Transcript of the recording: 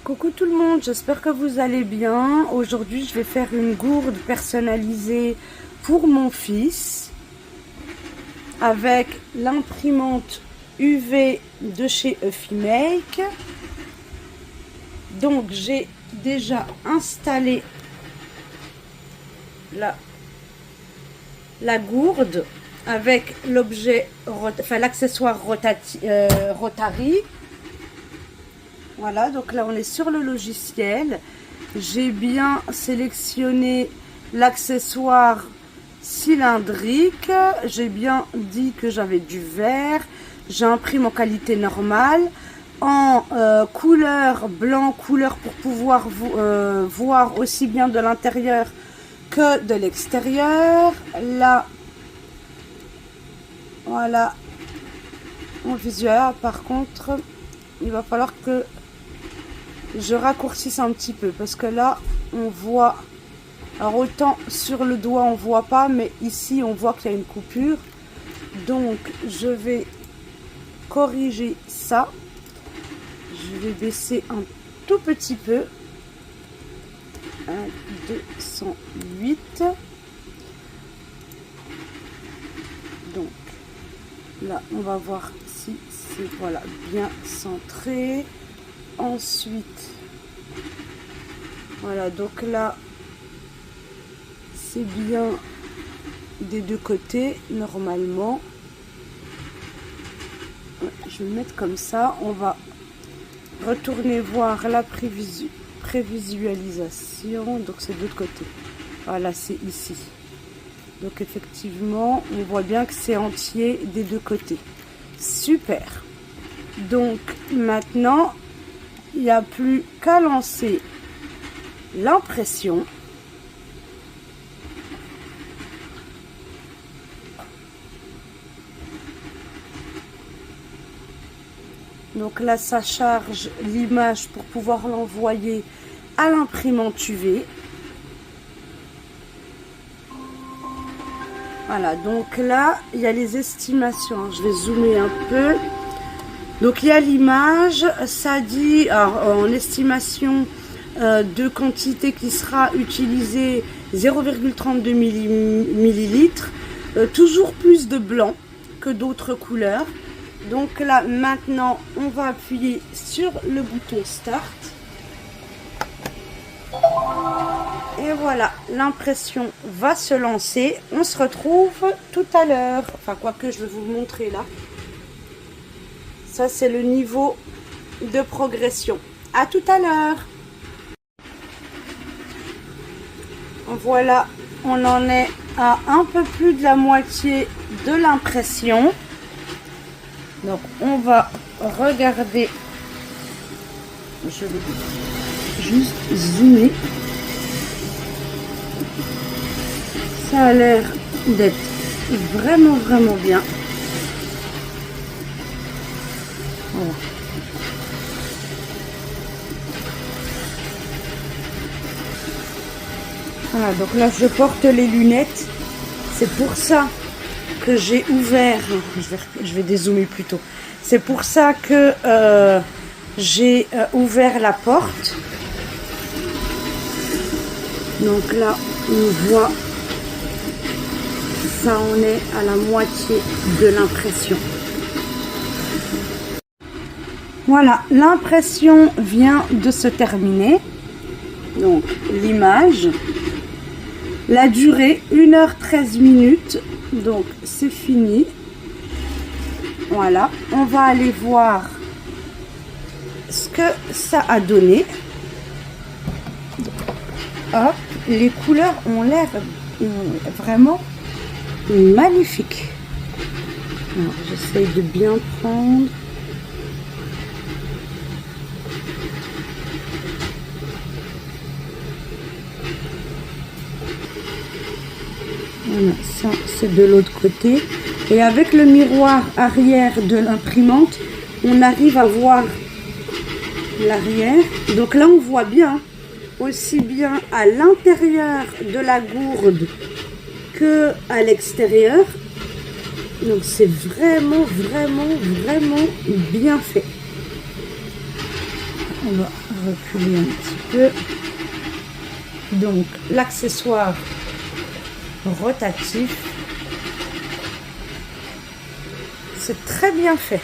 Coucou tout le monde, j'espère que vous allez bien. Aujourd'hui, je vais faire une gourde personnalisée pour mon fils avec l'imprimante UV de chez Eufymake. Donc, j'ai déjà installé la gourde avec l'objet, enfin l'accessoire Rotary. Voilà, donc là on est sur le logiciel. J'ai bien sélectionné l'accessoire cylindrique. J'ai bien dit que j'avais du verre. J'imprime en qualité normale. En couleur blanc, couleur pour pouvoir voir aussi bien de l'intérieur que de l'extérieur. Là, voilà, en visuel. Par contre, il va falloir que je raccourcisse un petit peu parce que là on voit, alors autant sur le doigt on voit pas, mais ici on voit qu'il y a une coupure, donc je vais corriger ça. Je vais baisser un tout petit peu, 208, donc là on va voir si c'est voilà bien centré. Ensuite, voilà, donc là, c'est bien des deux côtés, normalement. Je vais le mettre comme ça. On va retourner voir la prévisualisation. Donc, c'est de l'autre côté. Voilà, c'est ici. Donc, effectivement, on voit bien que c'est entier des deux côtés. Super. Donc, maintenant, il n'y a plus qu'à lancer l'impression. Donc là, ça charge l'image pour pouvoir l'envoyer à l'imprimante UV. Voilà, donc là, il y a les estimations. Je vais zoomer un peu. Donc il y a l'image, ça dit alors, en estimation de quantité qui sera utilisée 0,32 millilitres, toujours plus de blanc que d'autres couleurs. Donc là maintenant on va appuyer sur le bouton Start. Et voilà, l'impression va se lancer. On se retrouve tout à l'heure. Enfin quoique je vais vous le montrer là. Ça, c'est le niveau de progression. À tout à l'heure. Voilà, on en est à un peu plus de la moitié de l'impression. Donc, on va regarder. Je vais juste zoomer. Ça a l'air d'être vraiment bien. Voilà. Voilà, donc là je porte les lunettes. C'est pour ça que j'ai ouvert. Je vais dézoomer plutôt. C'est pour ça que j'ai ouvert la porte. Donc là on voit, ça en est à la moitié de l'impression. Voilà, l'impression vient de se terminer. Donc, l'image. La durée, 1h13 minutes. Donc, c'est fini. Voilà, on va aller voir ce que ça a donné. Hop, les couleurs ont l'air vraiment magnifiques. J'essaye de bien prendre. Voilà, ça c'est de l'autre côté. Et avec le miroir arrière de l'imprimante, on arrive à voir l'arrière. Donc là on voit bien, aussi bien à l'intérieur de la gourde que à l'extérieur. Donc c'est vraiment bien fait. On va reculer un petit peu. Donc, l'accessoire rotatif. C'est très bien fait.